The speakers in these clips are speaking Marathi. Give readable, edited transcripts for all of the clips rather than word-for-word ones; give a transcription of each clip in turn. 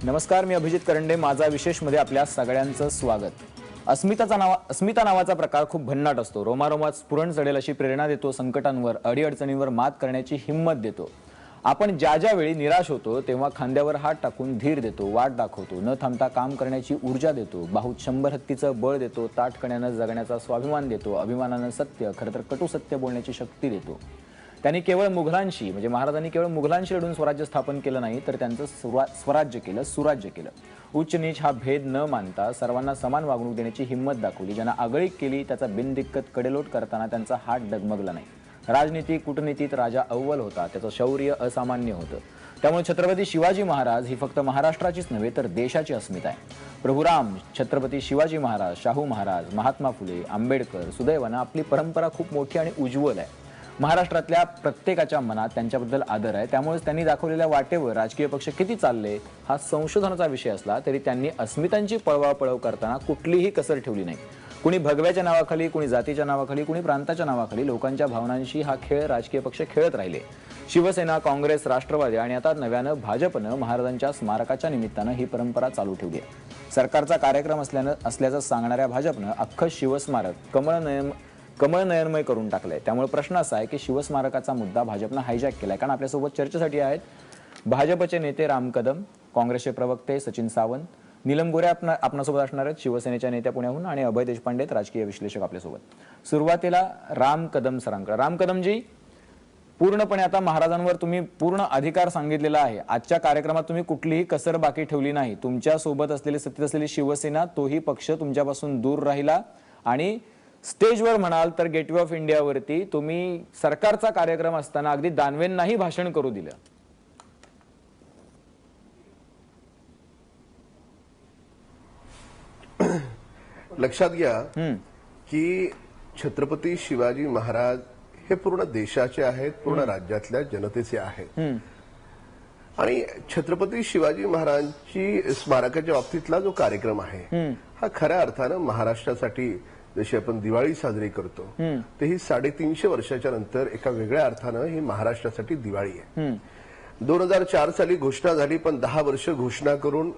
नमस्कार, मी अभिजित करंडे. माझा विशेषमध्ये आपल्या सगळ्यांचं स्वागत. अस्मिता नावाचा प्रकार खूप भन्नाट असतो. रोमारोमात स्फुरण चढेल अशी प्रेरणा देतो, संकटांवर अडीअडचणींवर मात करण्याची हिंमत देतो. आपण ज्या वेळी निराश होतो तेव्हा खांद्यावर हात टाकून धीर देतो, वाट दाखवतो, न थांबता काम करण्याची ऊर्जा देतो, बाहूत 100 हत्तीचं बळ देतो, ताठकण्यानं जगण्याचा स्वाभिमान देतो, अभिमानानं सत्य, खरं तर कटू सत्य बोलण्याची शक्ती देतो. त्यांनी केवळ मुघलांशी म्हणजे महाराजांनी केवळ मुघलांशी लढून स्वराज्य स्थापन केलं नाही, तर त्यांचं स्वराज्य केलं, सुराज्य केलं. उच्च नीच हा भेद न मानता सर्वांना समान वागणूक देण्याची हिंमत दाखवली. ज्यांना आगळीक केली त्याचा बिनदिक्कत कडेलोट करताना त्यांचा हात डगमगला नाही. राजनीती कूटनीतीत राजा अव्वल होता, त्याचं शौर्य असामान्य होतं. त्यामुळे छत्रपती शिवाजी महाराज ही फक्त महाराष्ट्राचीच नव्हे तर देशाची अस्मिता आहे. प्रभू राम, छत्रपती शिवाजी महाराज, शाहू महाराज, महात्मा फुले, आंबेडकर, सुदैवानं आपली परंपरा खूप मोठी आणि उज्ज्वल आहे. महाराष्ट्रातल्या प्रत्येकाच्या मनात त्यांच्याबद्दल आदर आहे. त्यामुळे त्यांनी दाखवलेल्या वाटेवर राजकीय पक्ष किती चालले हा संशोधनाचा विषय असला तरी त्यांनी अस्मितांची पळवापळव करताना कुठलीही कसर ठेवली नाही. कुणी भगव्याच्या नावाखाली, कुणी जातीच्या नावाखाली, कुणी प्रांताच्या नावाखाली लोकांच्या भावनांशी हा खेळ राजकीय पक्ष खेळत राहिले. शिवसेना, काँग्रेस, राष्ट्रवादी आणि आता नव्यानं भाजपनं महाराजांच्या स्मारकाच्या निमित्तानं ही परंपरा चालू ठेवली आहे. सरकारचा कार्यक्रम असल्याचं सांगणाऱ्या भाजपनं अख्खं शिवस्मारक कमळनयनमय करून टाकलंय. त्यामुळे प्रश्न असा आहे की शिवस्मारकाचा मुद्दा भाजपनं हायजॅक केलाय. कारण आपल्यासोबत चर्चेसाठी आहेत भाजपचे नेते राम कदम, काँग्रेसचे प्रवक्ते सचिन सावंत, नीलम गोरे आपणासोबत असणार आहेत, शिवसेनेच्या नेत्या पुण्याहून, आणि अभय देशपांडे राजकीय विश्लेषक आपल्यासोबत. सुरुवातीला राम कदम सरांकडे. राम कदमजी, पूर्णपणे आता महाराजांवर तुम्ही पूर्ण अधिकार सांगितलेला आहे. आजच्या कार्यक्रमात तुम्ही कुठलीही कसर बाकी ठेवली नाही. तुमच्या सोबत असलेली सत्तेत असलेली शिवसेना तोही पक्ष तुमच्यापासून दूर राहिला आणि स्टेजवर म्हणाल तर गेटवे ऑफ इंडियावरती तुम्ही सरकारचा कार्यक्रम असताना अगदी दानवेंनाही भाषण करू दिलं. लक्षात घ्या की छत्रपती शिवाजी महाराज हे पूर्ण देशाचे आहेत, पूर्ण राज्यातल्या जनतेचे आहेत. आणि छत्रपती शिवाजी महाराजांची स्मारकाच्या बाबतीतला जो कार्यक्रम आहे हा खऱ्या अर्थानं महाराष्ट्रासाठी जशी आपण दिवाळी साजरी करतो ते ही 350 वर्षाच्या नंतर एका वेगळ्या अर्थानं ही महाराष्ट्रासाठी दिवाळी आहे. 2004 साली घोषणा झाली, पण 10 वर्ष घोषणा करून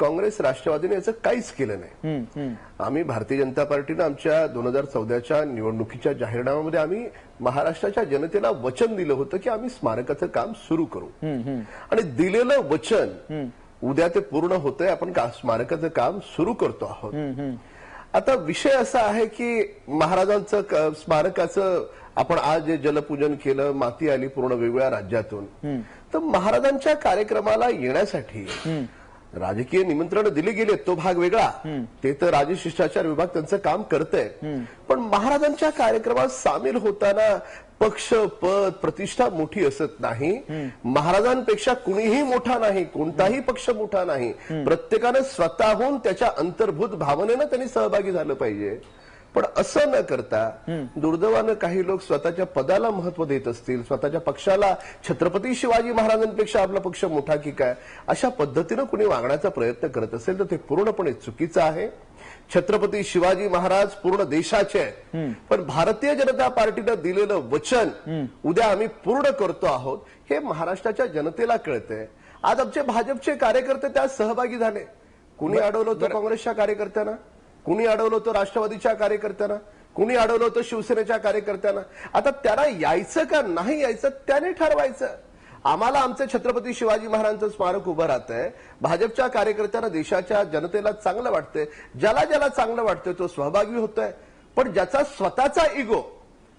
काँग्रेस राष्ट्रवादीने याचं काहीच केलं नाही. आम्ही भारतीय जनता पार्टीनं आमच्या 2014च्या निवडणुकीच्या जाहीरनाम्यामध्ये आम्ही महाराष्ट्राच्या जनतेला वचन दिलं होतं की आम्ही स्मारकाचं काम सुरू करू, आणि दिलेलं वचन उद्या ते पूर्ण होतंय. आपण स्मारकाचं काम सुरू करतो आहोत. आता विषय असा आहे की महाराजांचं स्मारकाचं आपण आज जे जलपूजन केलं, माती आली पूर्ण वेगवेगळ्या राज्यातून, तर महाराजांच्या कार्यक्रमाला येण्यासाठी राजकीय निमंत्रण दिले गेले, तो भाग वेगळा, ते तर राजशिष्टाचार विभाग त्यांचं काम करतंय. पण महाराजांच्या कार्यक्रमात सामील होताना पक्ष, पद, प्रतिष्ठा मोठी असत नाही. महाराजांपेक्षा कुणीही मोठा नाही, कोणताही पक्ष मोठा नाही. प्रत्येकानं स्वतःहून त्याच्या अंतर्भूत भावनेनं त्यांनी सहभागी झालं पाहिजे. पण असं न करता दुर्दैवानं काही लोक स्वतःच्या पदाला महत्व देत असतील, स्वतःच्या पक्षाला छत्रपती शिवाजी महाराजांपेक्षा आपला पक्ष मोठा की काय अशा पद्धतीनं कुणी वागण्याचा प्रयत्न करत असेल तर ते पूर्णपणे चुकीचं आहे. छत्रपती शिवाजी महाराज पूर्ण देशाचे आहेत, पण भारतीय जनता पार्टीनं दिलेलं वचन उद्या आम्ही पूर्ण करतो आहोत हे महाराष्ट्राच्या जनतेला कळतंय. आज आमचे भाजपचे कार्यकर्ते त्यात सहभागी झाले. कुणी अडवलं होतं काँग्रेसच्या कार्यकर्त्यांना, कुणी अडवलं होतं राष्ट्रवादीच्या कार्यकर्त्यांना, कुणी अडवलं होतं शिवसेनेच्या कार्यकर्त्यांना. आता त्यांना यायचं का नाही यायचं त्याने ठरवायचं. आम्हाला आमचं छत्रपती शिवाजी महाराजांचं स्मारक उभं राहतंय. भाजपच्या कार्यकर्त्यांना, देशाच्या जनतेला चांगलं वाटतंय. ज्याला ज्याला चांगलं वाटतंय तो सहभागी होतोय. पण ज्याचा स्वतःचा इगो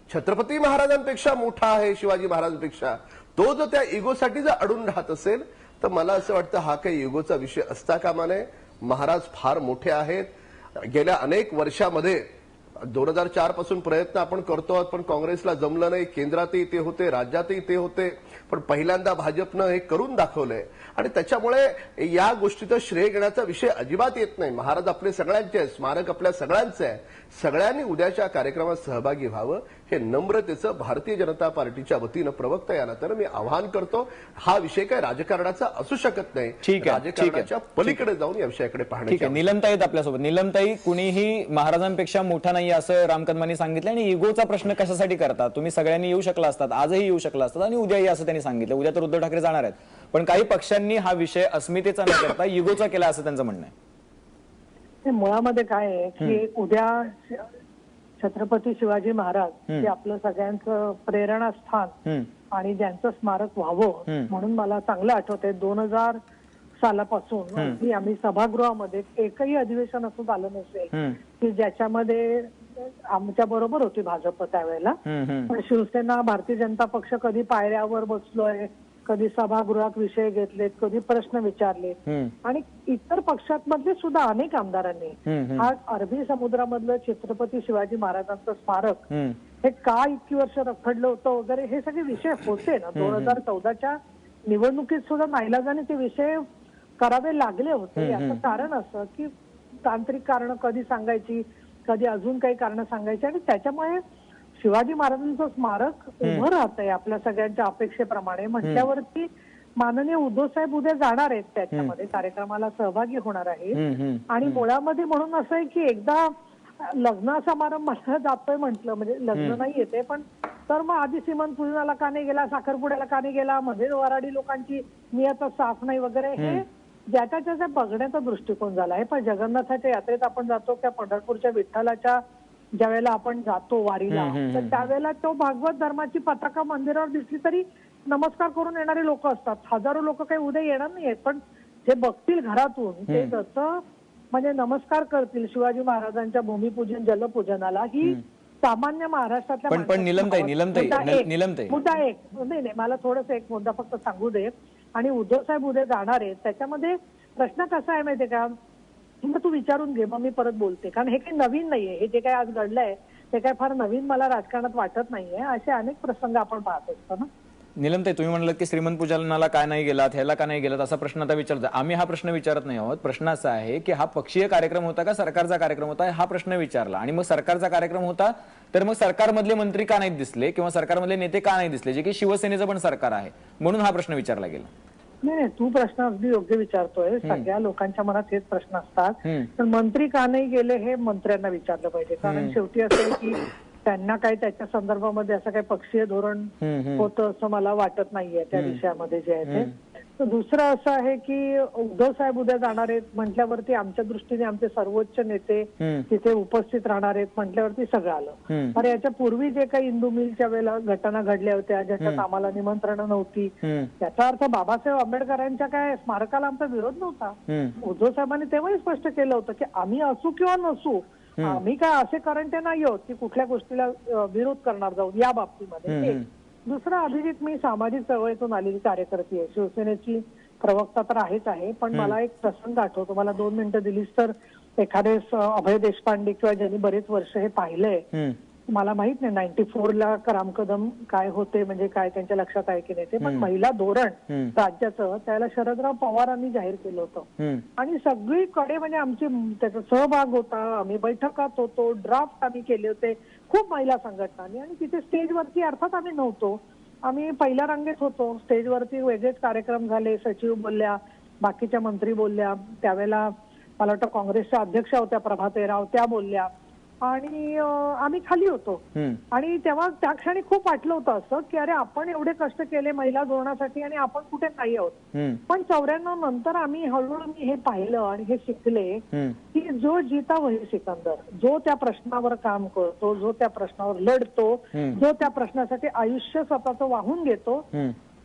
छत्रपती महाराजांपेक्षा मोठा आहे, शिवाजी महाराजांपेक्षा, तो जो त्या इगोसाठी जर अडून राहत असेल तर मला असं वाटतं हा काही इगोचा विषय असता कामा नये. महाराज फार मोठे आहेत. गेल्या अनेक वर्षामध्ये 2004 पासून प्रयत्न आपण करतो आहोत, पण काँग्रेसला जमलं नाही. केंद्रातही ते होते, राज्यातही ते होते, पण पहिल्यांदा भाजपनं हे करून दाखवलंय. आणि त्याच्यामुळे या गोष्टीचं श्रेय घेण्याचा विषय अजिबात येत नाही. महाराज आपले सगळ्यांचे आहे, स्मारक आपल्या सगळ्यांचं आहे. सगळ्यांनी उद्याच्या कार्यक्रमात सहभागी व्हावं हे नम्रतेचं भारतीय जनता पार्टीच्या वतीनं प्रवक्ता या नात्यानं मी आवाहन करतो. हा विषय काय राजकारणाचा असू शकत नाही. ठीक आहे, राजकारणाच्या पलीकडे जाऊन या विषयाकडे ठीक पाहण्याची आहे. नीलमताई आहेत आपल्यासोबत. नीलमताई, कुणीही महाराजांपेक्षा मोठा नाही असं रामकदमांनी सांगितलं आणि इगोचा प्रश्न कशासाठी करतात? तुम्ही सगळ्यांनी येऊ शकला असतात, आजही येऊ शकला असतात आणि उद्याही असं त्यांनी सांगितलं. उद्या तर उद्धव ठाकरे जाणार आहेत, पण काही पक्षांनी हा विषय अस्मितेचा न करता इगोचा केला असं त्यांचं म्हणणं आहे. मुळामध्ये काय आहे की उद्या छत्रपती शिवाजी महाराज हे आपलं सगळ्यांचं प्रेरणास्थान आणि ज्यांचं स्मारक व्हावं म्हणून मला चांगलं आठवतंय 2000 सालापासून आम्ही सभागृहामध्ये एकही अधिवेशन असं झालं नसेल की ज्याच्यामध्ये आमच्या बरोबर होती भाजप त्यावेळेला. पण शिवसेना, भारतीय जनता पक्ष कधी पायऱ्यावर बसलोय, कधी सभागृहात विषय घेतलेत, कधी प्रश्न विचारलेत आणि इतर पक्षांमधले सुद्धा अनेक आमदारांनी आज अरबी समुद्रामधलं छत्रपती शिवाजी महाराजांचं स्मारक हे का इतकी वर्ष रखडलं होतं वगैरे हे सगळे विषय होते ना. 2014च्या निवडणुकीत सुद्धा नाईलाजाने ते विषय करावे लागले होते. याचं कारण असं की तांत्रिक कारण कधी सांगायची, कधी अजून काही कारण सांगायची आणि त्याच्यामुळे शिवाजी महाराजांचं स्मारक उभं राहतंय आपल्या सगळ्यांच्या अपेक्षेप्रमाणे म्हटल्यावरती माननीय उद्धव साहेब उद्या जाणार आहेत त्याच्यामध्ये, कार्यक्रमाला सहभागी होणार आहे. आणि मुळामध्ये म्हणून असं आहे की एकदा लग्न समारंभाला जातोय म्हटलं, म्हणजे लग्न नाही येते पण तर मग आधी सीमंत पूजनाला का नाही गेला, साखरपुड्याला का नाही गेला, मध्ये वराडी लोकांची नियतच साफ नाही वगैरे, हे ज्याच्या त्याच्या बघण्याचा दृष्टिकोन झाला आहे. पण जगन्नाथाच्या यात्रेत आपण जातो त्या पंढरपूरच्या विठ्ठलाच्या ज्या वेळेला आपण जातो वारीला, तर त्यावेळेला तो भागवत धर्माची पताका मंदिरावर दिसली तरी नमस्कार करून येणारे लोक असतात. हजारो लोक काही उद्या येणार नाहीयेत, पण जे बघतील घरातून ते जसं म्हणजे नमस्कार करतील शिवाजी महाराजांच्या भूमिपूजन जलपूजनाला, ही सामान्य महाराष्ट्रातल्या पण नीलमताई मुद्दा एक नाही, मला थोडस एक मुद्दा फक्त सांगू दे. आणि उद्धव साहेब उद्या जाणार आहेत त्याच्यामध्ये प्रश्न कसा आहे माहितीये का, मग तू विचारून घे मग मी परत बोलते, कारण हे काही नवीन नाहीये. हे जे काही आज घडलंय ते काही फार नवीन मला राजकारणात वाटत नाहीये. असे अनेक प्रसंग आपण पाहत असतो ना. नीलमताई, तुम्ही म्हणलात की श्रीमंत पूजनाला काय नाही गेलात, ह्याला का नाही गेलात असा प्रश्न आता विचारता. आम्ही हा प्रश्न विचारत नाही आहोत. प्रश्न असा आहे की हा पक्षीय कार्यक्रम होता का सरकारचा कार्यक्रम होता, हा प्रश्न विचारला. आणि मग सरकारचा कार्यक्रम होता तर मग सरकारमधले मंत्री का नाही दिसले किंवा सरकारमधले नेते का नाही दिसले, जे की शिवसेनेचं पण सरकार आहे, म्हणून हा प्रश्न विचारला गेला. नाही, तू प्रश्न अगदी योग्य विचारतोय. सगळ्या लोकांच्या मनात हेच प्रश्न असतात. पण मंत्री का नाही गेले हे मंत्र्यांना विचारलं पाहिजे, कारण शेवटी असं आहे की त्यांना काही त्याच्या संदर्भामध्ये असं काही पक्षीय धोरण होतं असं मला वाटत नाहीये त्या विषयामध्ये जे आहे ते. तर दुसरं असं आहे की उद्धव साहेब उद्या जाणार आहेत म्हटल्यावरती आमच्या दृष्टीने आमचे सर्वोच्च नेते तिथे उपस्थित राहणार आहेत म्हटल्यावरती सगळं आलं. तर याच्या पूर्वी जे काही इंदू मिलच्या वेळेला घटना घडल्या होत्या ज्याच्यात आम्हाला निमंत्रण नव्हती, त्याचा अर्थ बाबासाहेब आंबेडकरांच्या काय स्मारकाला आमचा विरोध नव्हता. उद्धव साहेबांनी तेव्हाही स्पष्ट केलं होतं की आम्ही असू किंवा नसू, आम्ही काय असे करंटे नाही आहोत की कुठल्या गोष्टीला विरोध करणार जाऊ या बाबतीमध्ये. दुसरा, अभिजित, मी सामाजिक चळवळीतून आलेली कार्यकर्ती आहे, शिवसेनेची प्रवक्ता तर आहेच आहे, पण मला एक प्रसंग आठवतो. मला 2 मिनिटं दिलीस तर एखादे अभय देशपांडे किंवा ज्यांनी बरेच वर्ष हे पाहिलंय, मला माहित नाही 94ला राम कदम काय होते, म्हणजे काय त्यांच्या लक्षात आहे की नाही ते, पण महिला धोरण राज्याचं त्याला शरदराव पवारांनी जाहीर केलं होतं. आणि सगळीकडे म्हणजे आमची त्याचा सहभाग होता, आम्ही बैठकात होतो, ड्राफ्ट आम्ही केले होते खूप महिला संघटनांनी. आणि तिथे स्टेजवरती अर्थात आम्ही नव्हतो, आम्ही पहिल्या रांगेत होतो. स्टेजवरती वेगळेच कार्यक्रम झाले, सचिव बोलल्या, बाकीच्या मंत्री बोलल्या, त्यावेळेला मला वाटतं काँग्रेसच्या अध्यक्षा होत्या प्रभाते राव, त्या बोलल्या आणि आम्ही खाली होतो. आणि तेव्हा त्या क्षणी खूप वाटलं होतं असं की अरे आपण एवढे कष्ट केले महिला धोरणासाठी आणि आपण कुठे नाही आहोत. पण 94 नंतर आम्ही हळूहळू मी हे पाहिलं आणि हे शिकले की जो जीता वही सिकंदर, जो त्या प्रश्नावर काम करतो, जो त्या प्रश्नावर लढतो, जो त्या प्रश्नासाठी आयुष्य स्वतःचं वाहून घेतो,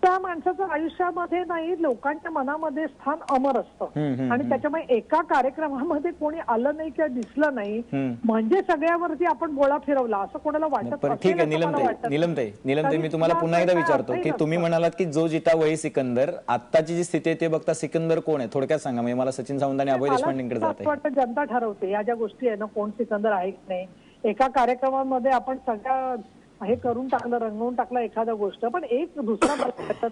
त्या माणसाचं आयुष्यामध्ये नाही लोकांच्या मनामध्ये स्थान अमर असतं. आणि त्याच्यामुळे एका कार्यक्रमामध्ये कोणी आलं नाही किंवा दिसलं नाही म्हणजे सगळ्यावरती आपण गोळा फिरवला असं कोणाला वाटत. ठीक आहे नीलमताई, मी तुम्हाला पुन्हा एकदा विचारतो की तुम्ही म्हणालात की जो जिता वही सिकंदर, आत्ताची जी स्थिती आहे ते बघता सिकंदर कोण आहे, थोडक्यात सांगा. म्हणजे मला सचिन सावंत आणि अभय देशपांडेंकडे जाते. वाटतं जनता ठरवते या ज्या गोष्टी आहे ना, कोण सिकंदर आहे की नाही. एका कार्यक्रमामध्ये आपण सगळ्या हे करून टाकलं, रंगवून टाकलं एखादा गोष्ट, पण एक दुसरा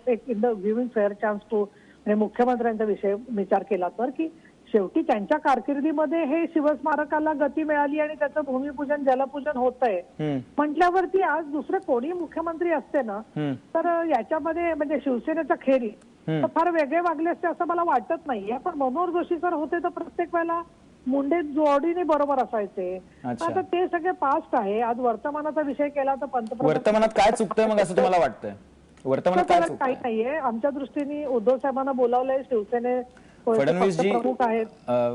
एक in the giving fair chance to, मुख्यमंत्र्यांचा विषय विचार केला तर की शेवटी त्यांच्या कारकिर्दीमध्ये हे शिवस्मारकाला गती मिळाली आणि त्याचं भूमिपूजन जलपूजन होत आहे म्हटल्यावरती आज दुसरे कोणी मुख्यमंत्री असते ना तर याच्यामध्ये म्हणजे शिवसेनेचा खेरी तर फार वेगळे वागले असते असं मला वाटत नाहीये. पण मनोहर जोशी सर होते तर प्रत्येक वेळेला मुंडे जोडीने बरोबर असायचे. आता ते सगळे पास्ट आहे. आज वर्तमानाचा विषय केला तर पंतप्रधान वर्तमानात काय चुकतंय मग असं तुम्हाला वाटतंय? वर्तमानात काय चुकतंय? काही नाहीये. आमच्या दृष्टीने उद्धव साहेबांना बोलावलंय. शिवसेने फडणवीसजी प्रमुख आहेत.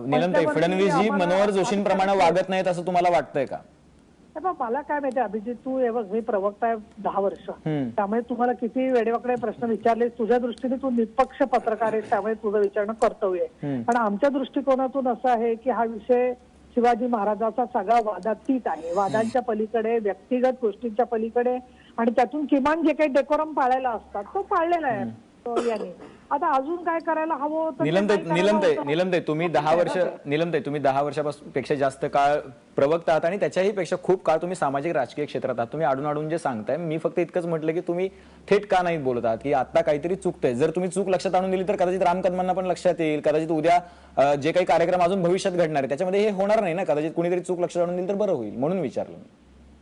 नीलमताई, फडणवीसजी मनोहर जोशींप्रमाणे वागत नाहीत असं तुम्हाला वाटतंय का? मला काय माहिती अभिजित, तू हे बघ मी प्रवक्ता आहे 10 वर्ष, त्यामुळे तुम्हाला किती वेडेवाकडे प्रश्न विचारले तुझ्या दृष्टीने तू निष्पक्ष पत्रकार आहेस त्यामुळे तुझं विचारणं कर्तव्य आहे. पण आमच्या दृष्टिकोनातून असं आहे की हा विषय शिवाजी महाराजांचा सगळा वादातीत आहे. वादांच्या पलीकडे, व्यक्तिगत गोष्टींच्या पलीकडे आणि त्यातून किमान जे काही डेकोरम पाळायला असतात तो पाळलेला आहे यांनी. आता अजून काय करायला हवं? नीलमताई तुम्ही 10 वर्षापेक्षा जास्त काळ प्रवक्ता आहात आणि त्याच्याही पेक्षा खूप काळ तुम्ही सामाजिक राजकीय क्षेत्रात आहात. तुम्ही आडून जे सांगताय, मी फक्त इतकंच म्हटलं की तुम्ही थेट का नाही बोलत आहात की आता काहीतरी चुकतंय. जर तुम्ही चूक लक्षात आणून दिली तर कदाचित राम कदमांना पण लक्षात येईल. कदाचित उद्या जे काही कार्यक्रम अजून भविष्यात घडणार आहे त्याच्यामध्ये हे होणार नाही ना. कदाचित कुणीतरी चूक लक्षात आणून दिली तर बरं होईल म्हणून विचारलं.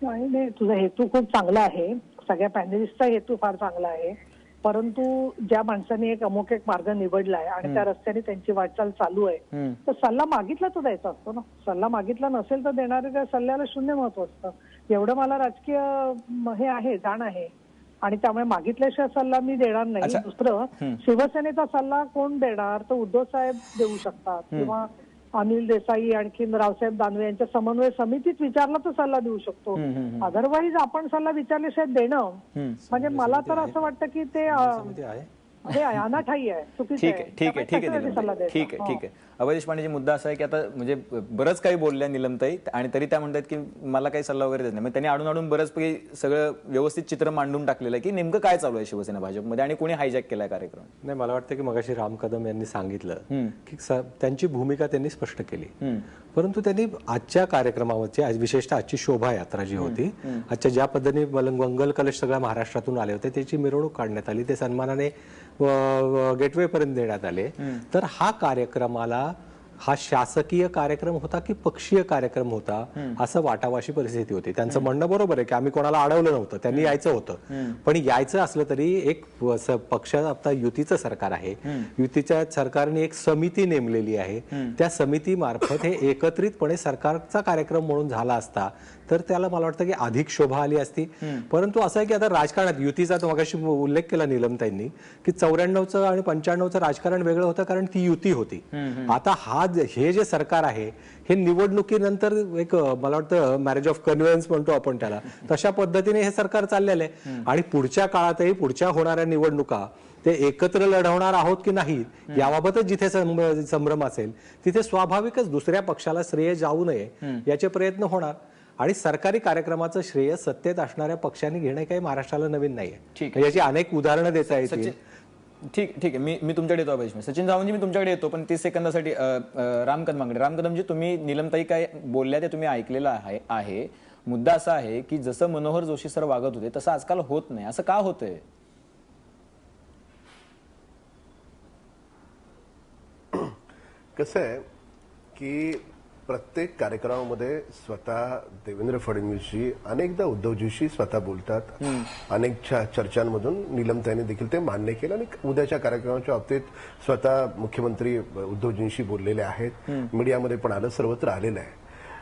नाही, तुझा हेतू खूप चांगला आहे. सगळ्या पॅनलिस्टचा हेतू फार चांगला आहे. परंतु ज्या माणसाने एक अमुक एक मार्ग निवडलाय आणि त्या रस्त्याने त्यांची वाटचाल चालू आहे तर सल्ला मागितला तर द्यायचा असतो ना. सल्ला मागितला नसेल तर देणारे त्या सल्ल्याला शून्य महत्व असतं. एवढं मला राजकीय हे आहे, जाण आहे आणि त्यामुळे मागितल्याशिवाय सल्ला मी देणार नाही. दुसरं, शिवसेनेचा सल्ला कोण देणार? तर उद्धव साहेब देऊ शकतात किंवा अनिल देसाई आणखीन रावसाहेब दानवे यांच्या समन्वय समितीत विचारला तर सल्ला देऊ शकतो. अदरवाईज आपण सल्ला विचारल्याशिवाय देणं म्हणजे मला तर असं वाटतं की ते अनाठाई आहे, चुकीचं आहे. ठीक आहे. अभय देशपांडेजी, मुद्दा असा आहे की आता म्हणजे बरंच काही बोलल्या नीलमताई आणि तरी त्या म्हणतात की मला काही सल्ला वगैरे देत नाही. मग त्यांनी आडून बरंच सगळं व्यवस्थित चित्र मांडून टाकलेलं आहे की नेमकं काय चालू आहे शिवसेना भाजपमध्ये आणि कोणी हायजॅक केलाय कार्यक्रम. नाही, मला वाटतं की मगाशी राम कदम यांनी सांगितलं की त्यांची भूमिका त्यांनी स्पष्ट केली. परंतु त्यांनी आजच्या कार्यक्रमावरची, विशेषतः आजची शोभायात्रा जी होती, आजच्या ज्या पद्धतीने मंगल कलश सगळ्या महाराष्ट्रातून आले होते त्याची मिरवणूक काढण्यात आली, ते सन्मानाने गेटवे पर्यंत देण्यात आले. तर हा कार्यक्रमाला हा शासकीय कार्यक्रम होता की पक्षीय कार्यक्रम होता असं वाटावाशी परिस्थिती होती. त्यांचं म्हणणं बरोबर आहे की आम्ही कोणाला अडवलं नव्हतं, त्यांनी यायचं होतं. पण यायचं असलं तरी एक पक्ष, आता युतीचं सरकार आहे, युतीच्या सरकारने एक समिती नेमलेली आहे. त्या समितीमार्फत हे एकत्रितपणे सरकारचा कार्यक्रम म्हणून झाला असता तर त्याला मला वाटतं की अधिक शोभा आली असती. परंतु असं आहे की आता राजकारणात युतीचा तो मगाशी उल्लेख केला नीलमताईंनी की 94चं आणि 95चं राजकारण वेगळं होतं कारण ती युती होती. आता हे जे सरकार आहे हे निवडणुकीनंतर एक मला वाटतं मॅरेज ऑफ कन्व्हिन्स म्हणतो आपण त्याला, तशा पद्धतीने हे सरकार चाललेलं आहे. आणि पुढच्या काळातही पुढच्या होणाऱ्या निवडणुका ते एकत्र लढवणार आहोत की नाही याबाबतच जिथे संभ्रम असेल तिथे स्वाभाविकच दुसऱ्या पक्षाला श्रेय जाऊ नये याचे प्रयत्न होणार. आणि सरकारी कार्यक्रमाचं श्रेय सत्तेत असणाऱ्या पक्षांनी घेणं काही महाराष्ट्राला नवीन नाहीये. याची अनेक उदाहरणं देता येतील. ठीक आहे. मी तुमच्याकडे येतो अभय. सचिन सावंतजी, मी तुमच्याकडे येतो पण 30 सेकंदासाठी राम कदमांकडे. राम कदमजी, तुम्ही नीलमताई काय बोलल्या ते तुम्ही ऐकलेलं आहे. मुद्दा असा आहे की जसं मनोहर जोशी सर वागत होते तसं आजकाल होत नाही. असं का होतंय? कसं आहे की प्रत्येक कार्यक्रमामध्ये स्वतः देवेंद्र फडणवीसजी अनेकदा उद्धवजीशी स्वतः बोलतात. अनेक चर्चांमधून नीलमताईंनी देखील ते मान्य केलं आणि उद्याच्या कार्यक्रमाच्या बाबतीत स्वतः मुख्यमंत्री उद्धवजींशी बोललेले आहेत. मीडियामध्ये पण आलं, सर्वत्र आलेलं आहे.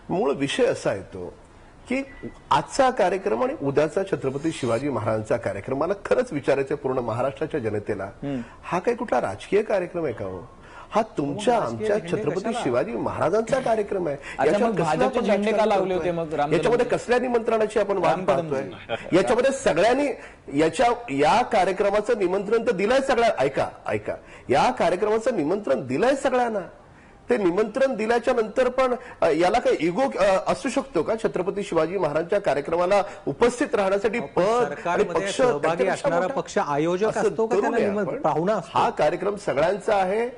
मूळ विषय असा येतो की आजचा कार्यक्रम आणि उद्याचा छत्रपती शिवाजी महाराजांचा कार्यक्रम, मला खरंच विचारायचं पूर्ण महाराष्ट्राच्या जनतेला, हा काही कुठला राजकीय कार्यक्रम आहे का हो? हा तुमच्या आमच्या छत्रपती शिवाजी महाराजांचा कार्यक्रम आहे. याच्यामध्ये कसल्या निमंत्रणाची आपण वाट पाहतोय? याच्यामध्ये सगळ्यांनी या कार्यक्रमाचं निमंत्रण तर दिलंय सगळ्या. ऐका, या कार्यक्रमाचं निमंत्रण दिलंय सगळ्यांना. ते निमंत्रण दिल्याच्या नंतर पण याला काही इगो असू शकतो का? छत्रपती शिवाजी महाराजांच्या कार्यक्रमाला उपस्थित राहण्यासाठी पद आणि पक्ष असणारा पक्ष आयोजक असतो का? पाहुणा. हा कार्यक्रम सगळ्यांचा आहे,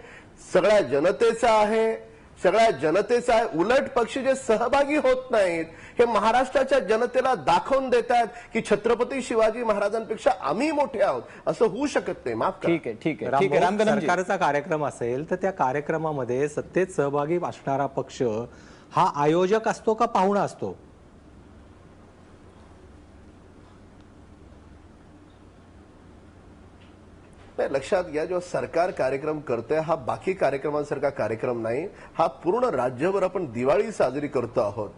सगळ्या जनतेचा आहे. उलट पक्ष जे सहभागी होत नाहीत हे महाराष्ट्राच्या जनतेला दाखवून देत आहेत की छत्रपती शिवाजी महाराजांपेक्षा आम्ही मोठे आहोत, असं होऊ शकत नाही. माफ करा. ठीक आहे, ठीक आहे, ठीक आहे. रामकदमजी, सरकारचा कार्यक्रम असेल तर त्या कार्यक्रमामध्ये सत्तेत सहभागी असणारा पक्ष हा आयोजक असतो का पाहुणा असतो? लक्षात घ्या, जेव्हा सरकार कार्यक्रम करतंय हा बाकी कार्यक्रमांसारखा कार्यक्रम नाही. हा पूर्ण राज्यभर आपण दिवाळी साजरी करतो आहोत,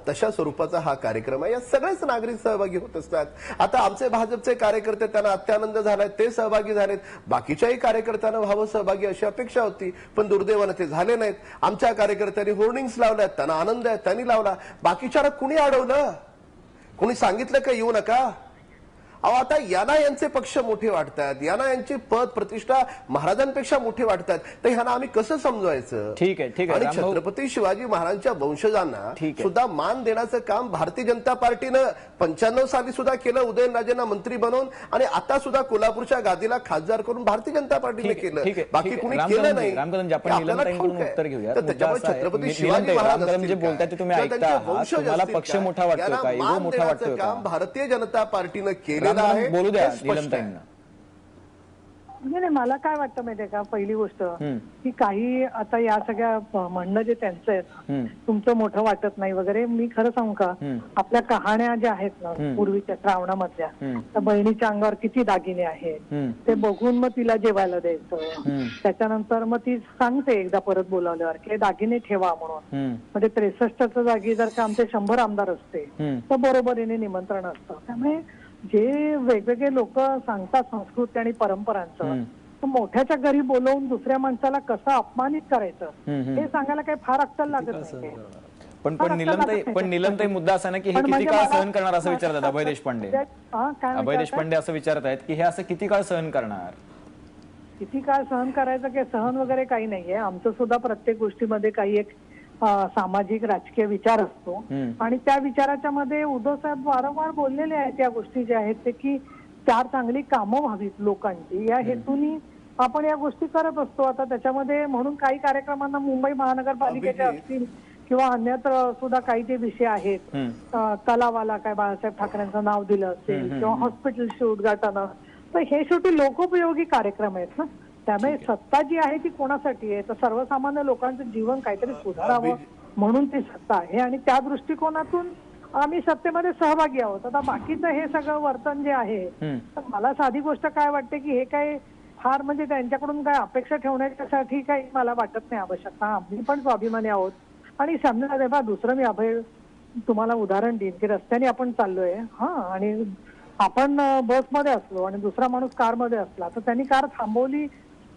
तशा स्वरूपाचा हा कार्यक्रम आहे. यात सगळेच नागरिक सहभागी होत असतात. आता आमचे भाजपचे कार्यकर्ते, त्यांना अत्यानंद झालाय, ते सहभागी झालेत. बाकीच्याही कार्यकर्त्यांना व्हावं सहभागी अशी अपेक्षा होती, पण दुर्दैवाने ते झाले नाहीत. आमच्या कार्यकर्त्यांनी होर्डिंग्स लावल्यात, त्यांना आनंद आहे, त्यांनी लावला. बाकीच्याला कुणी अडवलं? कुणी सांगितलं का येऊ नका? अहो, आता यांना यांचे पक्ष मोठे वाटतात, यांना यांची पद प्रतिष्ठा महाराजांपेक्षा मोठे वाटतात, तर ह्यांना आम्ही कसं समजवायचं? ठीक आहे, ठीक आहे. आणि रामभाऊ, छत्रपती शिवाजी महाराजांच्या वंशजांना ठीक आहे. सुद्धा मान देण्याचं काम भारतीय जनता पार्टीनं 95 साली सुद्धा केलं, उदयनराजेंना मंत्री बनवून, आणि आता सुद्धा कोल्हापूरच्या गादीला खासदार करून भारतीय जनता पार्टीने केलं. ठीक आहे, बाकी ठीक कुणी आहे. केलं नाही. रामकदमजी, आपण हे आपल्याला निलमताईंकडून ठाऊक आहे. उत्तर घेऊया. तर त्याच्यामुळे छत्रपती शिवाजी महाराज रामकदमजी बोलताय ते तुम्ही ऐकता आहात. तुम्हाला पक्ष मोठा वाटतोय का, इगो मोठा वाटतोय का? काम भारतीय जनता पार्टीनं केलेलं रामकदम, आहे. बोलू द्या हे स्पष्ट आहे. निलमताईंना. नाही, मला काय वाटतं माहितीये का, पहिली गोष्ट की काही आता या सगळ्या म्हणणं जे त्यांचं आहे, तुमचं मोठं वाटत नाही वगैरे, मी खरं सांगू का, आपल्या कहाण्या ज्या आहेत ना पूर्वीच्या श्रावणामधल्या, तर बहिणीच्या अंगावर किती दागिने आहेत ते बघून मग तिला जेवायला द्यायचं. त्याच्यानंतर मग ती सांगते एकदा परत बोलावल्यावर की दागिने ठेवा म्हणून. म्हणजे 63च्या जागी जर का आमचे 100 आमदार असते तर बरोबरीने निमंत्रण असतं. त्यामुळे जे वेगवेगळे लोक सांगतात संस्कृती आणि परंपरांचं, तर मोठ्याच्या घरी बोलवून दुसऱ्या माणसाला कसं अपमानित करायचं हे सांगायला काही फार अक्कल लागत नाही. पण निलमताई मुद्दा असा ना की हे पण किती म्हणजे काळ मला- सहन करणार असं विचारतात अभय देशपांडे. काय अभय देशपांडे असं विचारत आहेत की हे असं किती काळ सहन करणार? किती काळ सहन करायचं की सहन वगैरे काही नाहीये. आमचं सुद्धा प्रत्येक गोष्टीमध्ये काही एक सामाजिक राजकीय विचार असतो, आणि त्या विचाराच्या मध्ये उद्धव साहेब वारंवार बोललेले आहेत या गोष्टी ज्या आहेत ते, की 4 चांगली कामं व्हावीत लोकांची, या हेतूनी आपण या गोष्टी करत असतो. आता त्याच्यामध्ये म्हणून काही कार्यक्रमांना मुंबई महानगरपालिकेच्या असतील किंवा अन्यत्र सुद्धा काही जे विषय आहेत, तलावाला काय बाळासाहेब ठाकरेंचं नाव दिलं असेल किंवा हॉस्पिटलची उद्घाटन, तर हे शेवटी लोकोपयोगी कार्यक्रम आहेत ना. त्यामुळे सत्ता जी आहे ती कोणासाठी आहे, तर सर्वसामान्य लोकांचं जीवन काहीतरी सुधारावं म्हणून ती सत्ता आहे, आणि त्या दृष्टिकोनातून आम्ही सत्तेमध्ये सहभागी आहोत. आता बाकीचं हे सगळं वर्तन जे आहे, तर मला साधी गोष्ट काय वाटते की हे काय फार म्हणजे त्यांच्याकडून काय अपेक्षा ठेवण्यासाठी काही मला वाटत नाही आवश्यकता. आम्ही पण स्वाभिमानी आहोत. आणि समजा तेव्हा दुसरं मी अभय तुम्हाला उदाहरण देईन की रस्त्याने आपण चाललोय, आणि आपण बसमध्ये असलो आणि दुसरा माणूस कारमध्ये असला, तर त्यांनी कार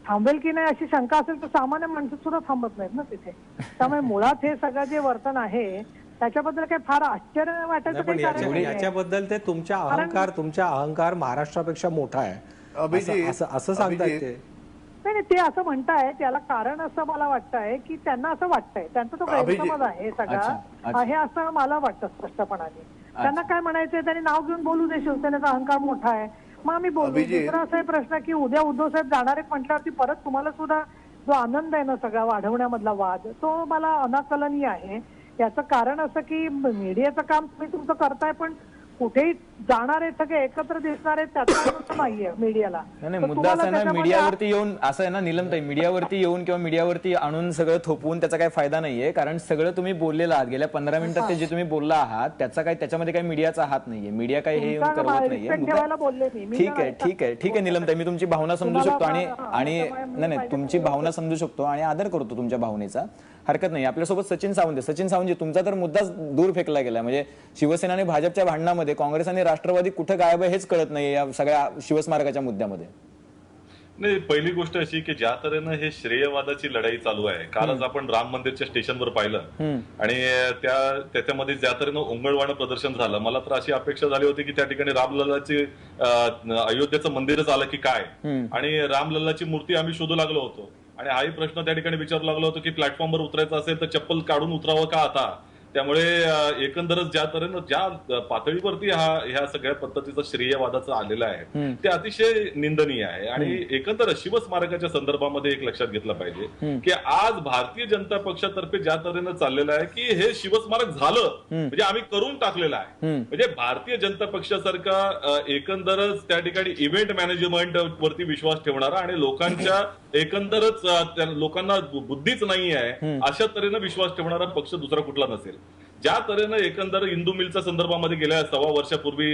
थांबवेल की नाही अशी शंका असेल तर सामान्य माणसं सुद्धा थांबत नाहीत ना तिथे. त्यामुळे मुळात हे सगळं जे वर्तन आहे त्याच्याबद्दल काही फार आश्चर्य वाटायचं काही कारण नाहीये. याच्याबद्दल ते तुमचा अहंकार महाराष्ट्रापेक्षा मोठा आहे असं सांगतायत ते. नाही, ते असं म्हणताय, त्याला कारण असं मला वाटतंय की त्यांना असं वाटतंय, त्यांचा तो गैरसमज आहे सगळा, हे असं मला वाटतं स्पष्टपणे. त्यांना काय म्हणायचंय, त्यांनी नाव घेऊन बोलू दे, शिवसेनेचा अहंकार मोठा आहे, मग आम्ही बोलू. दुसरा असा प्रश्न की उद्या उद्धव साहेब जाणार आहेत म्हटल्यावरती परत तुम्हाला सुद्धा जो आनंद आहे ना सगळा वाढवण्यामधला वाद, तो मला अनाकलनीय आहे. याचं कारण असं की मीडियाचं काम तुम्ही तुमचं करताय, पण कुठेही जाणारे सगळे एकत्र दिसणारे त्याचा नाहीये मीडियाला. नाही, मुद्दा असा आहे ना, मीडियावरती येऊन असं आहे ना निलमताई, मीडियावरती येऊन किंवा मीडियावरती आणून सगळं थोपवून त्याचा काही फायदा नाहीये. कारण सगळं तुम्ही बोललेलं आहात गेल्या 15 मिनिटात, ते जे तुम्ही बोलला आहात त्याच्यामध्ये काही मीडियाचा हात नाहीये. मीडिया काही हे येऊन करवत नाहीये. ठीक आहे, ठीक आहे, ठीक आहे निलमताई, मी तुमची भावना समजू शकतो आणि नाही, तुमची भावना समजू शकतो आणि आदर करतो तुमच्या भावनेचा, हरकत नाही. आपल्यासोबत सचिन सावंत, तुमचा तर मुद्दाच दूर फेकला गेला. म्हणजे शिवसेना आणि भाजपच्या भांडणामध्ये काँग्रेस आणि राष्ट्रवादी कुठं गायब आहे हेच कळत नाही या सगळ्या शिवस्मारकाच्या मुद्द्यामध्ये. नाही, पहिली गोष्ट अशी की ज्या तऱ्हेनं हे श्रेयवादाची लढाई चालू आहे, कालच आपण राम मंदिरच्या स्टेशनवर पाहिलं आणि त्याच्यामध्ये ज्या तऱ्हेनं ओंगळवाणं प्रदर्शन झालं, मला तर अशी अपेक्षा झाली होती की त्या ठिकाणी रामलल्लाची अयोध्येचं मंदिरच आलं की काय, आणि रामलल्लाची मूर्ती आम्ही शोधू लागलो होतो. आणि हाही प्रश्न त्या ठिकाणी विचारू लागलो होतो की प्लॅटफॉर्मवर उतरायचं असेल तर चप्पल काढून उतरावं का आता, त्यामुळे एकंदरच ज्या तऱ्हेनं ज्या पातळीवरती ह्या सगळ्या पद्धतीचं श्रेयवादाचं आलेलं आहे ते अतिशय निंदनीय आहे. आणि एकंदर शिवस्मारकाच्या संदर्भामध्ये एक लक्षात घेतलं पाहिजे की आज भारतीय जनता पक्षातर्फे ज्या तऱ्हेनं चाललेलं आहे की हे शिवस्मारक झालं म्हणजे आम्ही करून टाकलेलं आहे. म्हणजे भारतीय जनता पक्षासारखा एकंदरच त्या ठिकाणी इव्हेंट मॅनेजमेंट वरती विश्वास ठेवणारा आणि लोकांच्या एकंदरच लोकांना बुद्धीच नाही आहे अशा तऱ्हेनं विश्वास ठेवणारा पक्ष दुसरा कुठला नसेल. ज्या तऱ्हेनं एकंदर इंदू मिलच्या संदर्भामध्ये गेल्या 1.25 वर्षापूर्वी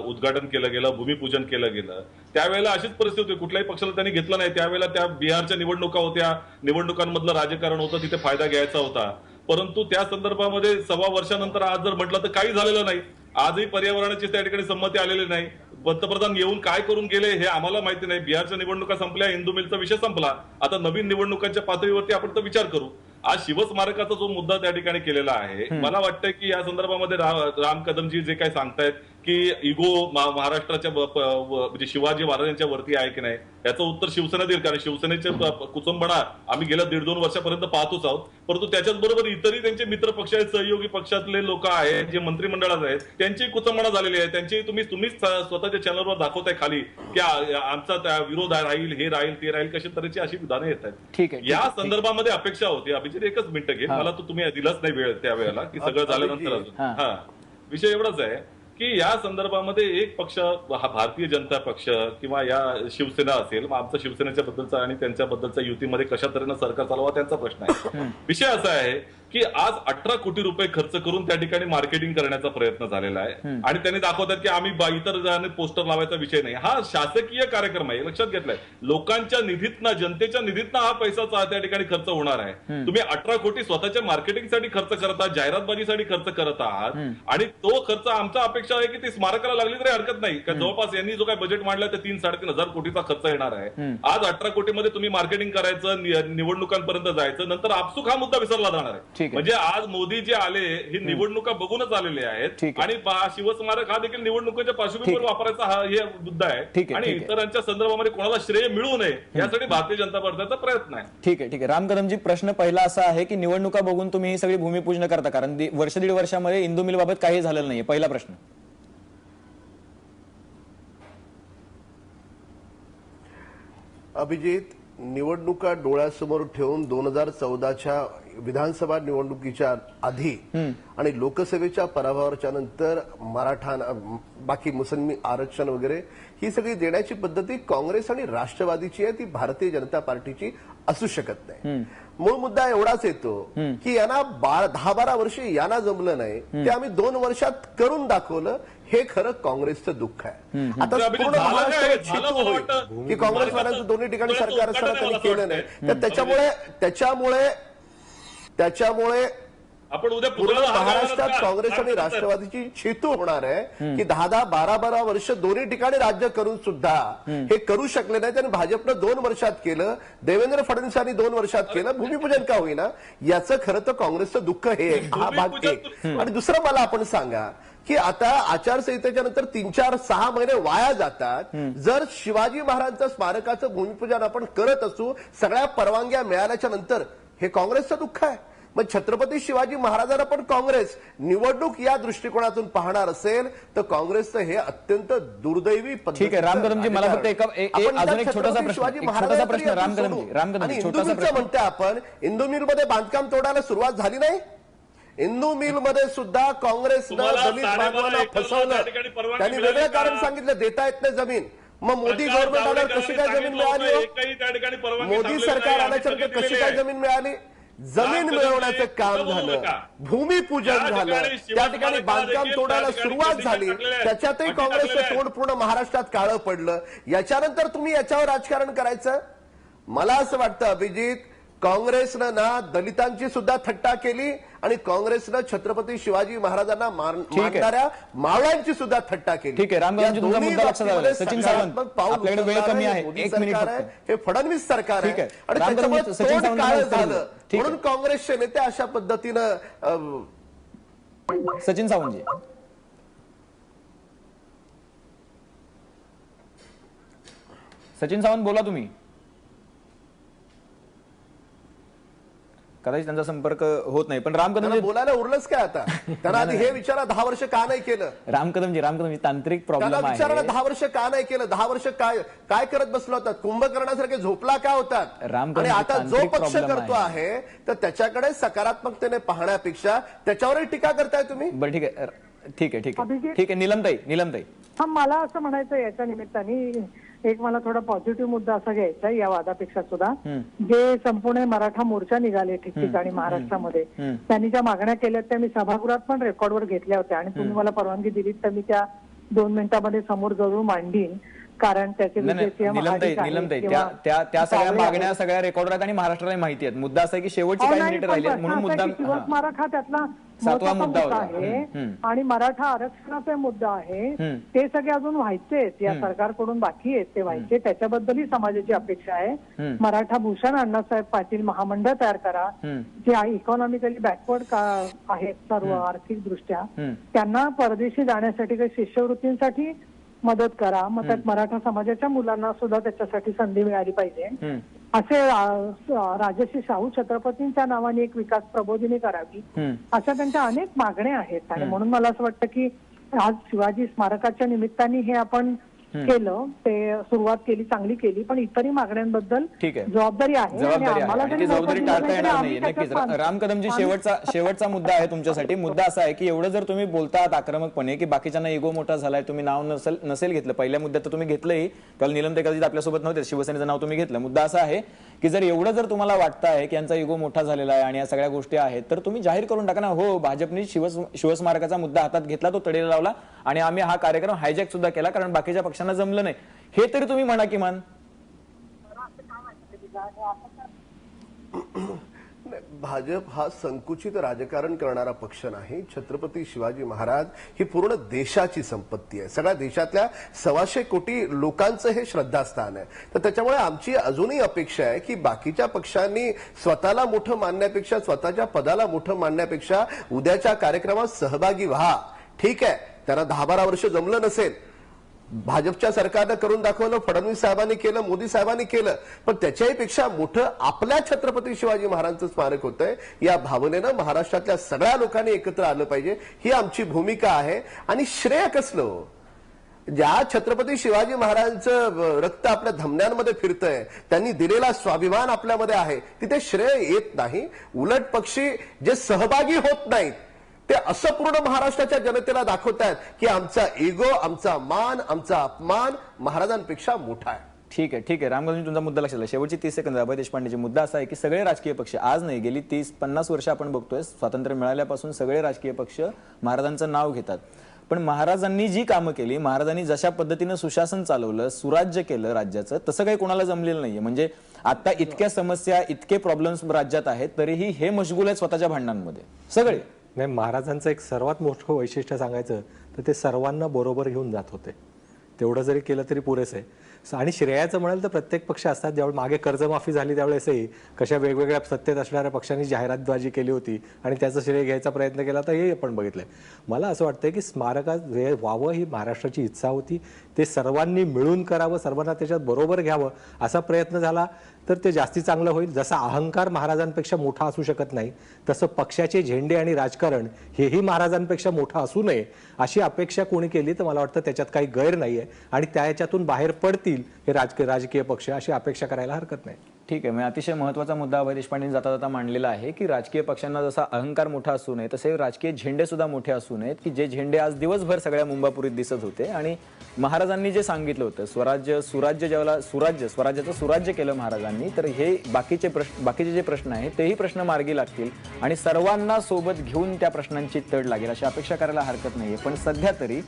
उद्घाटन केलं गेलं, भूमिपूजन केलं गेलं, त्यावेळेला अशीच परिस्थिती होती. कुठल्याही पक्षाला त्यांनी घेतलं नाही. त्यावेळेला त्या बिहारच्या निवडणुका होत्या, निवडणुकांमधलं राजकारण होतं, तिथे फायदा घ्यायचा होता. परंतु त्या संदर्भामध्ये 1.25 वर्षानंतर आज जर म्हटलं तर काही झालेलं नाही. आजही पर्यावरणाची त्या ठिकाणी संमती आलेली नाही. पंतप्रधान येऊन काय करून गेले हे आम्हाला माहिती नाही. बिहारच्या निवडणुका संपल्या, इंदू मिलचा विषय संपला. आता नवीन निवडणुकांच्या पातळीवरती आपण तर विचार करू. आज शिवस्मारकाचा जो मुद्दा त्या ठिकाणी केलेला आहे, मला वाटतं की या संदर्भामध्ये राम कदमजी जे काही सांगतायत की इगो महाराष्ट्राच्या म्हणजे शिवाजी महाराजांच्या वरती आहे की नाही याचं उत्तर शिवसेना देईल. कारण शिवसेनेचे कुचंबणा आम्ही गेल्या 1.5-2 वर्षापर्यंत पाहतोच आहोत. परंतु त्याच्याचबरोबर इतरही त्यांचे मित्र पक्ष आहेत, सहयोगी पक्षातले लोक आहेत, जे मंत्रिमंडळात आहेत, त्यांची कुचंबणा झालेली आहे. त्यांची तुम्हीच स्वतःच्या चॅनलवर दाखवताय खाली की आमचा त्या विरोध राहील, हे राहील, ते राहील, कशा तऱ्हेची अशी विधानं येत आहेत. ठीक आहे. या संदर्भामध्ये अपेक्षा होती. अभिजित एकच मिनिटं घे, मला तर तुम्ही दिलाच नाही वेळ त्यावेळेला की सगळं झाल्यानंतर अजून विषय एवढाच आहे की या संदर्भामध्ये एक पक्ष हा भारतीय जनता पक्ष किंवा या शिवसेना असेल, मग आमचा शिवसेनेच्या बद्दलचा आणि त्यांच्याबद्दलचा युतीमध्ये कशा तऱ्हेनं सरकार चालवा त्यांचा प्रश्न आहे. विषय असा आहे की आज 18 कोटी रुपये खर्च करून त्या ठिकाणी मार्केटिंग करण्याचा प्रयत्न झालेला आहे आणि त्यांनी दाखवतात की आम्ही इतर पोस्टर लावायचा विषय नाही. हा शासकीय कार्यक्रम आहे, लक्षात घेतलाय. लोकांच्या निधीतनं, जनतेच्या निधीतनं हा पैसा त्या ठिकाणी खर्च होणार आहे. तुम्ही 18 कोटी स्वतःच्या मार्केटिंगसाठी खर्च करत आहात, जाहिरातबाजीसाठी खर्च करत आहात आणि तो खर्च आमचा अपेक्षा आहे की ती स्मारकाला लागली तरी हरकत नाही. जवळपास यांनी जो काही बजेट मांडला ते 3-3.5 हजार कोटीचा खर्च येणार आहे. आज 18 कोटीमध्ये तुम्ही मार्केटिंग करायचं, निवडणुकांपर्यंत जायचं, नंतर आपसूक हा मुद्दा विसरला जाणार आहे. म्हणजे आज मोदी जे आले हे निवडणुका बघूनच आलेले आहेत आणि शिवस्मारक हा देखील निवडणुकीच्या पार्श्वभूमीवर वापरायचा हा हे मुद्दा आहे आणि इतरांच्या संदर्भामध्ये कोणाला श्रेय मिळू नये यासाठी भारतीय जनता पक्षाचा प्रयत्न आहे. ठीक आहे. राम कदमजी, प्रश्न पहिला असा आहे की निवडणुका बघून तुम्ही ही सगळी भूमिपूजन करता, कारण 1-1.5 वर्षामध्ये इंदू मिल बाबत काही झालेलं नाहीये. पहिला प्रश्न. अभिजित, निवडणुका डोळ्यासमोर ठेवून 2014च्या विधानसभा निवडणुकीच्या आधी आणि लोकसभेच्या पराभवाच्या नंतर मराठा, बाकी मुस्लिम आरक्षण वगैरे ही सगळी देण्याची पद्धती काँग्रेस आणि राष्ट्रवादीची आहे, ती भारतीय जनता पार्टीची असू शकत नाही. मूळ मुद्दा एवढाच येतो की यांना 10-12 वर्ष यांना जमलं नाही, ते आम्ही 2 वर्षात करून दाखवलं. हे खरं काँग्रेसचं दुःख आहे. आता पूर्ण महाराष्ट्रात चितू होईल की काँग्रेसवाल्यांचं दोन्ही ठिकाणी सरकार असताना त्यांनी केलं नाही. तर त्याच्यामुळे आपण उद्या पूर्ण महाराष्ट्रात काँग्रेस आणि राष्ट्रवादीची छेतू होणार आहे की 10-10, 12-12 वर्ष दोन्ही ठिकाणी राज्य करून सुद्धा हे करू शकले नाही. त्यांनी भाजपनं 2 वर्षात केलं, देवेंद्र फडणवीसांनी 2 वर्षात केलं. भूमिपूजन का होईना याचं खरं तर काँग्रेसचं दुःख हे हा भाग एक. आणि दुसरं मला आपण सांगा की आता आचारसंहितेच्या नंतर 3-4-6 महिने वाया जातात. जर शिवाजी महाराजांचं स्मारकाचं भूमिपूजन आपण करत असू, सगळ्या परवानग्या मिळाल्याच्या नंतर, हे काँग्रेसचं दुःख आहे. मग छत्रपती शिवाजी महाराजांना पण काँग्रेस निवडणूक या दृष्टिकोनातून पाहणार असेल तर काँग्रेसचं हे अत्यंत दुर्दैवी पद्धत. ठीक आहे राम कदमजी, मला फक्त अजून एक छोटासा प्रश्न राम कदमजी, छोटासा प्रश्न म्हणते आपण इंदू मिलमध्ये बांधकाम तोडायला सुरुवात झाली नाही. इंदू मिलमध्ये सुद्धा काँग्रेसनं दलित बांधवांना फसवलं. त्यांनी वेगळं कारण सांगितलं, देता येत नाही जमीन. मग मोदी गव्हर्नमेंट आल्यावर कशी काय जमीन मिळाली? मोदी सरकार आल्याच्या नंतर कशी काय जमीन मिळाली? जमीन मिळवण्याचं काम झालं, भूमिपूजन झालं, त्या ठिकाणी बांधकाम तोडायला सुरुवात झाली. त्याच्यातही काँग्रेसचं तोंड पूर्ण महाराष्ट्रात काळं पडलं. याच्यानंतर तुम्ही याच्यावर राजकारण करायचं? मला असं वाटतं अभिजित, काँग्रेसनं ना दलितांची सुद्धा थट्टा केली आणि काँग्रेसनं छत्रपती शिवाजी महाराजांना मारणाऱ्या मावळ्यांची सुद्धा थट्टा केली. ठीक आहे रामकदमजी, तुमचा मुद्दा लक्षात आला. सचिन सावंत, आपल्याकडे वेळ कमी आहे, एक मिनिट हे फडणवीस सरकार आहे आणि त्याच्यामुळे तोंड काळं झालं म्हणून काँग्रेसचे नेते अशा पद्धतीनं. सचिन सावंतजी, सचिन सावंत बोला तुम्ही. कदाचित त्यांचा संपर्क होत नाही. पण राम त्यांना कदमजी बोलायला उरलंच काय आता? त्यांना आधी हे विचारा 10 वर्ष का नाही केलं? राम कदमजी तांत्रिक त्याला प्रॉब्लेम विचारा आहे. 10 वर्ष का नाही केलं? 10 वर्ष काय करत बसलो होतात? कुंभकर्णासारखे झोपला का होतात? रामकदम आणि आता जो तांत्रिक पक्ष problem करतो आहे तर त्याच्याकडे सकारात्मकतेने पाहण्यापेक्षा त्याच्यावरही टीका करताय तुम्ही. बरं ठीक आहे ठीक आहे ठीक आहे अभिजित- ठीक आहे निलमताई हा, मला असं म्हणायचं याच्या निमित्ताने एक मला थोडा पॉझिटिव्ह मुद्दा असा घ्यायचा आहे या वादापेक्षा सुद्धा, जे संपूर्ण मराठा मोर्चा निघाले ठिकठिकाणी महाराष्ट्रामध्ये, त्यांनी ज्या मागण्या केल्या त्या मी सभागृहात पण रेकॉर्डवर घेतल्या होत्या आणि तुम्ही मला परवानगी दिलीत तर मी त्या 2 मिनिटांमध्ये समोर जरूर मांडीन. कारण त्याचे विषय निलमताई त्या सगळ्या मागण्या सगळ्या रेकॉर्डवर आहेत आणि महाराष्ट्राला माहिती आहेत. मुद्दा असा आहे की शेवटची काही मिनिटं राहिली आहेत म्हणून मुद्दा शिवस्मारक हा त्यातला 7वा मुद्दा होता. आहे आणि मराठा आरक्षणाचा मुद्दा आहे. ते सगळे अजून व्हायचेत, या सरकारकडून बाकी आहेत ते व्हायचे. त्याच्याबद्दलही समाजाची अपेक्षा आहे. मराठा भूषण अण्णासाहेब पाटील महामंडळ तयार करा, जे इकॉनॉमिकली बॅकवर्ड आहेत सर्व आर्थिक दृष्ट्या, त्यांना परदेशी जाण्यासाठी काही शिष्यवृत्तींसाठी मदत करा. मग त्यात मराठा समाजाच्या मुलांना सुद्धा त्याच्यासाठी संधी मिळाली पाहिजे. असे राजश्री शाहू छत्रपतींच्या नावाने एक विकास प्रबोधिनी करावी, अशा त्यांच्या अनेक मागण्या आहेत. आणि म्हणून मला असं वाटतं की आज शिवाजी स्मारकाच्या निमित्ताने हे आपण केलं, ते सुरुवात केली, चांगली केली, पण इतरही मागण्यांबद्दल जबाबदारी आहे आणि आम्हाला आणि ती जबाबदारी टाळता येणार नाही. नक्कीच राम कदमजी, शेवटचा मुद्दा आहे तुमच्यासाठी. मुद्दा असा आहे की एवढं जर तुम्ही बोलतात आक्रमकपणे की बाकीच्यांना इगो मोठा झालाय, तुम्ही नाव नसेल घेतलं, पहिल्या मुद्द्यात तर तुम्ही घेतलंही, त्याला निलमताई कदाचित आपल्यासोबत नव्हते, शिवसेनेचं नाव तुम्ही घेतलं. मुद्दा असा आहे की जर तुम्हाला वाटतं आहे की यांचा इगो मोठा झालेला आहे आणि या सगळ्या गोष्टी आहेत तर तुम्ही जाहीर करून टाका ना, हो भाजपने शिवस्मारकाचा मुद्दा हातात घेतला, तो तडीला लावला आणि आम्ही हा कार्यक्रम हायजॅक सुद्धा केला कारण बाकीच्या पक्षांना जमलं नाही, हे तरी तुम्ही म्हणा किमान. भाजप हा संकुचित राजकारण करणारा पक्ष नाही. छत्रपती शिवाजी महाराज ही पूर्ण देशाची संपत्ती आहे. सगळ्या देशातल्या 125 कोटी लोकांचं हे श्रद्धास्थान आहे. तर त्याच्यामुळे आमची अजूनही अपेक्षा आहे की बाकीच्या पक्षांनी स्वतःला मोठं मानण्यापेक्षा, स्वतःच्या पदाला मोठं मानण्यापेक्षा उद्याच्या कार्यक्रमात सहभागी व्हा. ठीक आहे, त्यांना 10-12 वर्ष जमलं नसेल, भाजपच्या सरकारनं करून दाखवलं, फडणवीस साहेबांनी केलं, मोदी साहेबांनी केलं, पण त्याच्याही पेक्षा मोठं आपल्या छत्रपती शिवाजी महाराजांचं स्मारक होतंय. या भावनेनं महाराष्ट्रातल्या सगळ्या लोकांनी एकत्र आलं पाहिजे, ही आमची भूमिका आहे. आणि श्रेय कसलं? ज्या छत्रपती शिवाजी महाराजांचं रक्त आपल्या धमन्यांमध्ये फिरतंय, त्यांनी दिलेला स्वाभिमान आपल्यामध्ये आहे, तिथे श्रेय येत नाही. उलट पक्षी जे सहभागी होत नाहीत ते असं पूर्ण महाराष्ट्राच्या जनतेला दाखवतायत की आमचा इगो, आमचा मान, आमचा अपमान महाराजांपेक्षा मोठा आहे. ठीक आहे रामगोविंद, तुमचा मुद्दा लक्षात आला. शेवटची 30 सेकंद अभय देशपांडेचे. मुद्दा असा आहे की सगळे राजकीय पक्ष, आज नाही गेली 30-50 वर्ष आपण बघतोय, स्वातंत्र्य मिळाल्यापासून सगळे राजकीय पक्ष महाराजांचं नाव घेतात. पण महाराजांनी जी कामं केली, महाराजांनी जशा पद्धतीनं सुशासन चालवलं, सुराज्य केलं राज्याचं, तसं काही कोणाला जमलेलं नाहीये. म्हणजे आता इतक्या समस्या, इतके प्रॉब्लेम्स राज्यात आहेत तरीही हे मशगूल आहेत स्वतःच्या भांडणांमध्ये सगळे. नाही, महाराजांचं एक सर्वात मोठं वैशिष्ट्य सांगायचं तर ते सर्वांना बरोबर घेऊन जात होते. तेवढं जरी केलं तरी पुरेसं आहे. आणि श्रेयाचं म्हणाल तर प्रत्येक पक्ष असतात. ज्यावेळी मागे कर्जमाफी झाली त्यावेळेसही कशा वेगवेगळ्या सत्तेत असणाऱ्या पक्षांनी जाहिरातबाजी केली होती आणि त्याचं श्रेय घ्यायचा प्रयत्न केला, तर हे आपण बघितलंय. मला असं वाटतंय की स्मारकात व्हावं ही महाराष्ट्राची इच्छा होती. ते सर्वांनी मिळून करावं, सर्वांना त्याच्यात बरोबर घ्यावं असा प्रयत्न झाला तर ते जास्ती चांगलं होईल. जसा अहंकार महाराजांपेक्षा मोठा असू शकत नाही, तसं पक्षाचे झेंडे आणि राजकारण हेही महाराजांपेक्षा मोठं असू नये अशी अपेक्षा कोणी केली तर मला वाटतं त्याच्यात काही गैर नाहीये आणि त्याच्यातून बाहेर पडतील हे राजकीय पक्ष, अशी अपेक्षा करायला हरकत नाही. ठीक आहे, म्हणजे अतिशय महत्त्वाचा मुद्दा अभय देशपांडेंनी जाता जाता मांडलेला आहे की राजकीय पक्षांना जसा अहंकार मोठा असू नये तसे राजकीय झेंडे सुद्धा मोठे असू नयेत, की जे झेंडे आज दिवसभर सगळ्या मुंबापुरीत दिसत होते. आणि महाराजांनी जे सांगितलं होतं स्वराज्याचं सुराज्य केलं महाराजांनी, तर हे बाकीचे जे प्रश्न आहेत तेही प्रश्न मार्गी लागतील आणि सर्वांना सोबत घेऊन त्या प्रश्नांची तड लागेल अशी अपेक्षा करायला हरकत नाहीये. पण सध्या तरी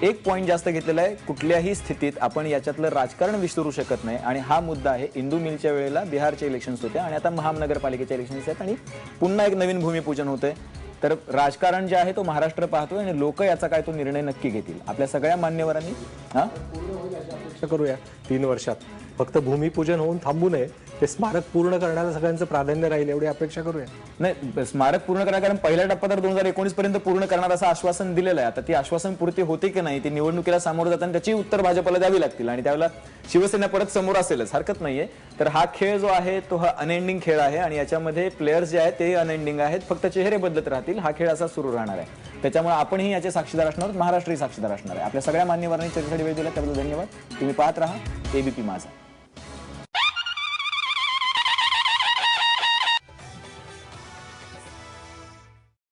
एक पॉईंट जास्त घेतलेला आहे, कुठल्याही स्थितीत आपण याच्यातलं राजकारण विसरू शकत नाही. आणि हा मुद्दा आहे, इंदू मिलच्या वेळेला बिहारचे इलेक्शन्स होते आणि आता महानगरपालिकेचे इलेक्शन्स आहेत आणि पुन्हा एक नवीन भूमिपूजन होतंय. तर राजकारण जे आहे तो महाराष्ट्र पाहतोय आणि लोक याचा काय तो निर्णय नक्की घेतील. आपल्या सगळ्या मान्यवरांनी हा अपेक्षा करूया 3 वर्षात फक्त भूमिपूजन होऊन थांबू नये, ते स्मारक पूर्ण करण्याला सगळ्यांचं प्राधान्य राहील एवढी अपेक्षा करूया. नाही, स्मारक पूर्ण करा, कारण पहिला टप्पा तर 2019 पर्यंत पूर्ण करणार असं आश्वासन दिलेलं आहे. आता ती आश्वासन पूर्ती होते की नाही, ती निवडणुकीला सामोरं जाताना त्याची उत्तर भाजपला द्यावी लागतील आणि त्यावेळेला शिवसेना परत समोर असेलच, हरकत नाहीये. तर हा खेळ जो आहे तो हा अनएंडिंग खेळ आहे आणि याच्यामध्ये प्लेयर्स जे आहेत ते अनएंडिंग आहेत, फक्त चेहरे बदलत राहतील. हा खेळ असा सुरू राहणार आहे, त्याच्यामुळे आपणही याचे साक्षीदार असणार आहोत, महाराष्ट्रही साक्षीदार असणार आहे. आपल्या सगळ्या मान्यवरांनी चर्चेसाठी वेळ दिला त्याबद्दल धन्यवाद. तुम्ही पाहत राहा एबीपी माझा.